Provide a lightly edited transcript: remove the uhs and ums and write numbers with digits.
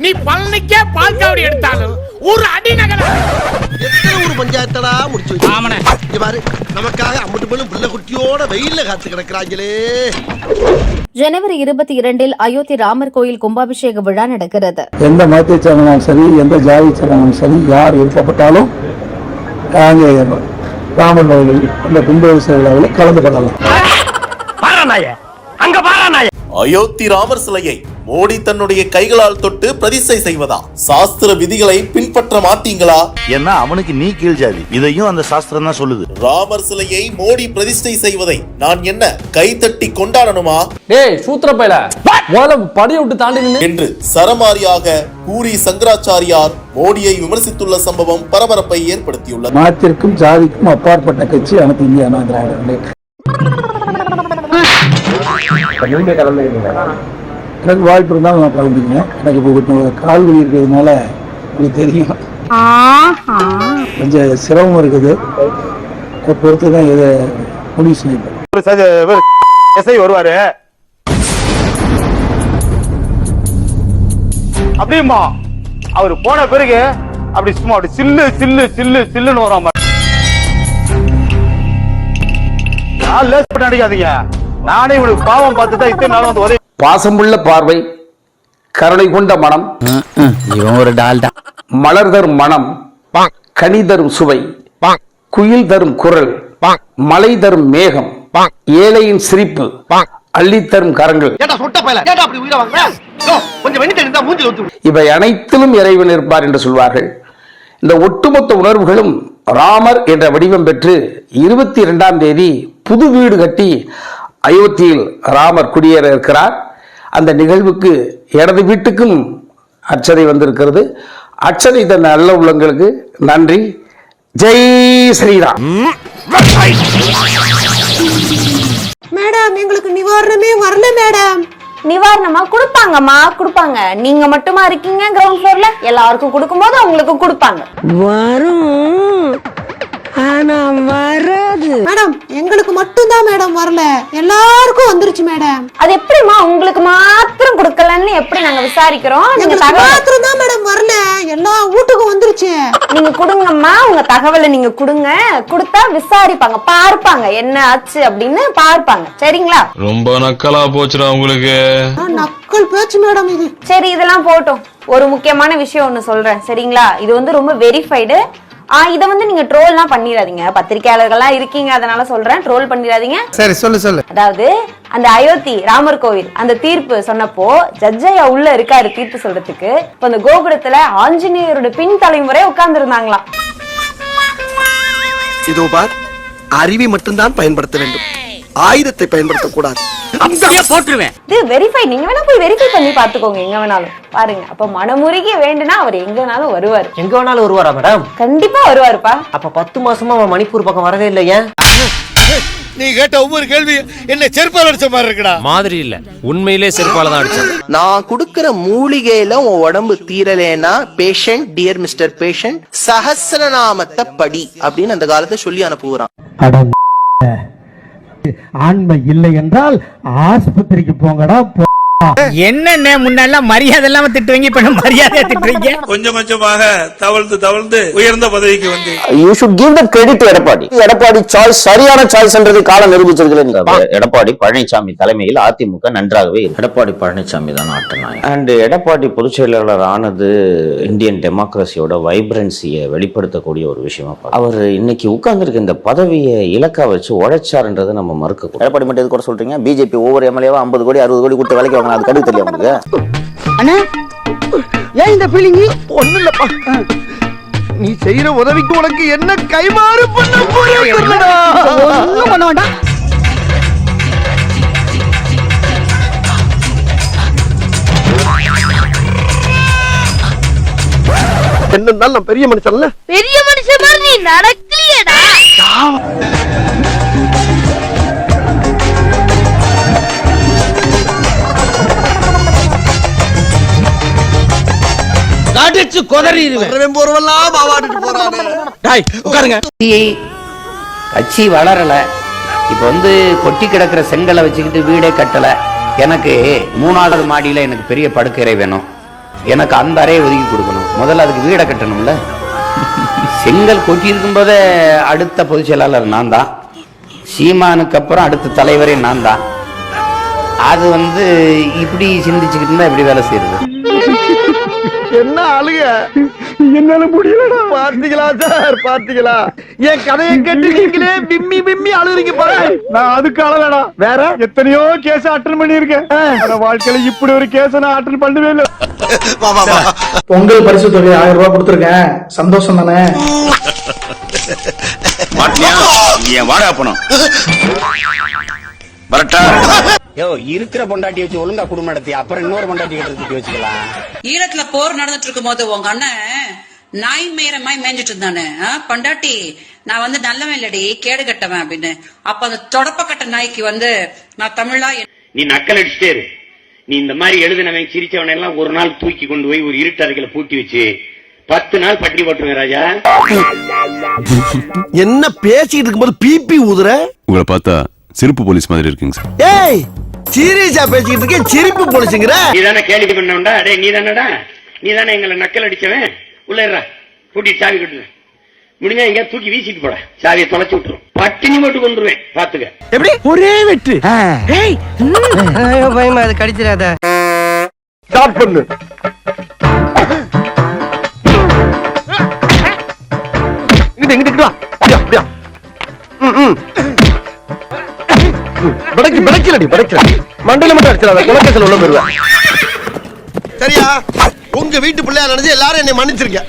நீ பழனிக்கே பால் காவடி எடுத்தாலும் ஒரு அடி நகர ஒரு பஞ்சாயத்தடா முடிச்சு பாரு. நமக்காக அம்பட்டு போலும் பிள்ளை குட்டியோட வெயில்ல காத்து கிடக்குறாங்களே. ஜனவரி 22 அயோத்தி ராமர் கோயில் கும்பாபிஷேக விழா நடக்கிறது. எந்த மதத்தை சேர்ந்தாலும் சரி, எந்த ஜாதி சேர்ந்தாலும் சரி, யார் விருப்பப்பட்டாலும் அங்கே ராமர் கோயில் அந்த கும்பாபிஷேக விழாவில் கலந்து கொள்ளலாம். அயோத்தி ராமர் சிலையை மோடி தன்னுடைய கைகளால் தொட்டு பிரதிஷ்டை செய்வதா? சாஸ்திர விதிகளை பின்பற்ற மாட்டீங்களா? ஏன்னா அவனுக்கு நீ கீழ் ஜாதி, இதையும் அந்த சாஸ்திரம் தான் சொல்லுது. ராமர் சிலையை மோடி பிரதிஷ்டை செய்வதை நான் என்ன கை தட்டி கொண்டாடணுமா? டேய் சூத்திரப்பையில முதல்ல படியை விட்டு தாண்டி என்று சரமாரியாக பூரி சங்கராச்சாரியார் மோடியை விமர்சித்துள்ள சம்பவம் பரபரப்பை ஏற்படுத்தியுள்ளது. மதத்திற்கும் ஜாதிக்கும் அப்பாற்பட்ட கட்சி அனைத்து இந்திய அண்ணா திராவிட முன்னேற்ற எனக்கு வாய்ப்பு இருந்தாலும் நான் கலந்துங்க. எனக்கு இப்போ கால் வலி இருக்கிறதுனால உங்களுக்கு தெரியும், கொஞ்சம் சிரமம் இருக்குது. அதை பொறுத்து தான் இதை முடிவு செய்யப்படும். வருவாரு அப்படியுமா அவரு போன பிறகு அப்படி சும்மா அப்படி சில்லு சில்லு சில்லு சில்லுன்னு வராம அடிக்காதீங்க. நானே இவனுக்கு பாவம் பார்த்துதான் இத்தனை நாள் வந்து உதவி. பாசமுள்ள பார்வை, கருணை கொண்ட மனம், இவன் ஒரு டால்டா. மலர் தரும் மனம், கனி தரும் சுவை, குயில் தரும் குரல், மலை தரும் மேகம், ஏழையின் சிரிப்பு, அள்ளி தரும் கரங்கள், இவை அனைத்திலும் இறைவன் இருப்பார் என்று சொல்வார்கள். இந்த ஒட்டுமொத்த உணர்வுகளும் ராமர் என்ற வடிவம் பெற்று 22ஆம் தேதி புது வீடு கட்டி அயோத்தியில் ராமர் குடியேற இருக்கிறார். அந்த நிகழ்வுக்கு எனது வீட்டுக்கும் அர்ச்சனை வந்திருக்கிறது. அர்ச்சனை தன் நல்ல உள்ளங்களுக்கு நன்றி. ஜெய் ஸ்ரீராம். மேடம் எங்களுக்கு நிவாரணமே வரல மேடம். நிவாரணமா கொடுப்பாங்கம்மா, கொடுப்பாங்க. நீங்க மட்டுமா இருக்கீங்க கிரவுண்ட் ஃப்ளோர்ல? எல்லாருக்கும் கொடுக்கும்போது அவங்களுக்கு கொடுப்பாங்க. வரும் ஆனா வராது மேடம். எங்களுக்கு மட்டும் தான் மேடம் வரல, எல்லாருக்கும் வந்துருச்சு மேடம். அது எப்படிமா உங்களுக்கு மாத்திரம் கொடுக்கலன்னு எப்படி நாங்க விசாரிக்கிறோம்? நீங்க மாத்திரம் தான் மேடம் வரல, எல்லா வீட்டுக்கும் வந்துருச்சு. நீங்க கொடுங்கம்மா, உங்க தகவலை நீங்க கொடுங்க. கொடுத்தா விசாரிப்பாங்க, பார்ப்பாங்க என்ன ஆச்சு அப்படின்னு பார்ப்பாங்க. சரிங்களா? ரொம்ப நக்கலா போச்சுடா உங்களுக்கு. நக்கல் பேச்சு மேடம் இது. சரி இதெல்லாம் போட்டோம். ஒரு முக்கியமான விஷயம் ஒண்ணு சொல்றேன், சரிங்களா? இது வந்து ரொம்ப வெரிஃபைடு. இத வந்து நீங்க ட்ரோல்லாம் பண்ணிடாதீங்க. பத்திரிகையாளர்கள்லாம் இருக்கீங்க, அதனால சொல்றேன், ட்ரோல் பண்ணிடாதீங்க. சரி சொல்லு. அதாவது அந்த அயோத்தி ராமர் கோவில் அந்த தீர்ப்பு சொன்னப்போ ஜட்ஜையா உள்ள இருக்காரு தீர்ப்பு சொல்றதுக்கு. இப்ப அந்த கோபுரத்துல ஆஞ்சநேயரோட பின் தலைமுறை உட்கார்ந்து இருந்தாங்களாம். இதோ பார், அறிவை மட்டும்தான் பயன்படுத்த வேண்டும், ஆயுதத்தை பயன்படுத்தக்கூடாது. இது வெரிஃபை, நீங்க வேணா போய் வெரிஃபை பண்ணி பாத்துக்கோங்க, எங்க வேணாலும் பாருங்க. அப்ப மனமுருகி வேண்டுனா அவர் எங்க வேணாலும் வருவாரு. எங்க வேணாலும் வருவாரா மேடம்? கண்டிப்பா வருவாருப்பா. அப்ப 10 மாசமா அவன் மணிப்பூர் பக்கம் வரவே இல்லையா? நீ கேட்ட ஒவ்வொரு கேள்வி என்ன செருப்பால அடிச்ச மாதிரி இருக்குடா. மாதிரி இல்ல, உண்மையிலே செருப்பால தான் அடிச்சேன். நான் கொடுக்கிற மூலிகையில உன் உடம்பு தீரலேனா பேஷண்ட், டியர் மிஸ்டர் பேஷண்ட், சஹஸ்ரநாமத்தை படி அப்படின்னு அந்த காலத்தை சொல்லி அனுப்புகிறான். ஆண்மை இல்லை என்றால் ஆஸ்பத்திரிக்கு போங்கடா. என்ன முன்னெல்லாம் மரியாதை இல்லாம திட்டுவீங்க, இப்ப மரியாதையா திட்டுறீங்க. கொஞ்சம் கொஞ்சமாக தவழ்ந்து தவழ்ந்து உயர்ந்த பதவிக்கு வந்து You should give the credit to Edappadi. Edappadi choice சரியான சாய்ஸ்ன்றது காலம் நிரூபிச்சிருக்கல. எடப்பாடி பழனிசாமி தலைமையில் அதிமுக நன்றாகவே எடப்பாடி பழனிசாமி தான் ஆட்டநாயகன். அண்ட் எடப்பாடி பொதுச் செயலாளர் ஆனது இந்தியன் டெமோக்ரஸியோட வைப்ரன்சியை வெளிப்படுத்தக்கூடிய ஒரு விஷயமா அவர் இன்னைக்கு உட்கார்ந்துருக்க இந்த பதவியை இலக்கா வச்சு உழைச்சாருன்றதை நம்ம மறுக்க. எடப்பாடி மட்டும் எது கூட சொல்றீங்க? பிஜேபி ஒவ்வொரு எம்எல்ஏவா 50 கோடி 60 கோடி கொடுத்து வேலைக்கு அது கடுகு தெரியும் உங்களுக்கு. அண்ணா ஏன் இந்த ஃபீலிங்? ஒண்ணு இல்லப்பா, நீ செய்யற உதவிக்கு உனக்கு என்ன கைமாறு பண்ண போறடா? ஒண்ணும் பண்ண வேண்டாம். என்னன்னாலும் நான் பெரிய மனுஷன்ல. பெரிய மனுஷன் மாதிரி நீ நடக்கலையேடா. அடிச்சு கொதறிடுவேன் போறவெல்லாம் பாவாட்டிட்டு போறானே. உட்காருங்க. கட்சி வளரல. இப்ப வந்து கொட்டி கிடக்கிற செங்கலை வச்சுக்கிட்டு வீடே கட்டல. எனக்கு 3வது மாடியில எனக்கு பெரிய படுக்கறை வேணும். எனக்கு அந்த அறையை ஒதுக்கி கொடுக்கணும். முதல்ல அதுக்கு வீடை கட்டணும்ல. செங்கல் கொட்டி இருக்கும் போதே அடுத்த பொதுச் செயலாளர் நான் தான். சீமானுக்கு அப்புறம் அடுத்த தலைவரே நான் தான். அது வந்து இப்படி சிந்திச்சுக்கிட்டு இருந்தா எப்படி வேலை செய்யறது? என்ன ஆளுங்க, என்னால முடியலடா. பாத்தீங்களா சார், பாத்தீங்களா என் கதையை கேட்டு நீங்களே பிம்மி பிம்மி அழுகுறீங்க பாரு. நான் அதுக்கு அழலடா, வேற எத்தனையோ கேஸ் அட்டன் பண்ணிருக்கேன். வாழ்க்கையில இப்படி ஒரு கேஸ் நான் அட்டன் பண்ணவே இல்லை. பொங்கல் பரிசு தொகை 1000 ரூபாய் கொடுத்துருக்கேன், சந்தோஷம் தானே? வாடா பணம் இருக்கிற பொண்டாட்டி வச்சு ஒழுங்கா குடும்பம் நடத்தி அப்புறம் இன்னொரு பொண்டாட்டி வச்சுக்கலாம். ஈழத்துல போர் நடந்துட்டு இருக்கும் போது உங்க அண்ணன் நாய் மேயரமாய் மேய்ஞ்சிட்டு இருந்தானு. பொண்டாட்டி நான் வந்து நல்லவன் இல்லடி கேடு கட்டவன் அப்படின்னு. அப்ப அந்த தொடப்ப கட்ட நாய்க்கு வந்து நான் தமிழா நீ நக்கல் அடிச்சுட்டே இரு. நீ இந்த மாதிரி எழுதினவன் சிரிச்சவன் எல்லாம் ஒரு நாள் தூக்கி கொண்டு போய் ஒரு இருட்டு அறைகளை பூட்டி வச்சு 10 நாள் பட்டினி போட்டுருவேன் ராஜா. என்ன பேசிட்டு இருக்கும்போது பிபி ஊதுற? உங்களை பார்த்தா சிரிப்பு போலீஸ் மாதிரி இருக்குங்க சார். ஏய், சீரியஸா பேசிக்கிட்டு இருக்கேன், சிரிப்பு போலீஸ்ங்கற? நீ தானே கேள்வி பண்ணவன்டா. டேய் நீ தானடா, நீ தானே எங்களை நக்கல் அடிச்சவன். உள்ள இருடா, கூட்டி சாவி கட்டுற. முடிஞ்சா எங்க தூக்கி வீசிட்டு போட, சாவியை தொலைச்சு விட்டுரும். பட்டினி போட்டு கொண்டுருவேன் பாத்துக்க. எப்படி ஒரே வெட்டு? ஏய் பயமா அது கடிச்சிராத. ஸ்டார்ட் பண்ணு. இங்கிட்டு வா. அப்படியா? மண்டையில மட்டும் அடிச்சிடாத, குலக்கேசல் உள்ள போயிருவேன். சரியா? உங்க வீட்டு பிள்ளையா நினைச்சு எல்லாரும் என்னை மன்னிச்சிருக்க.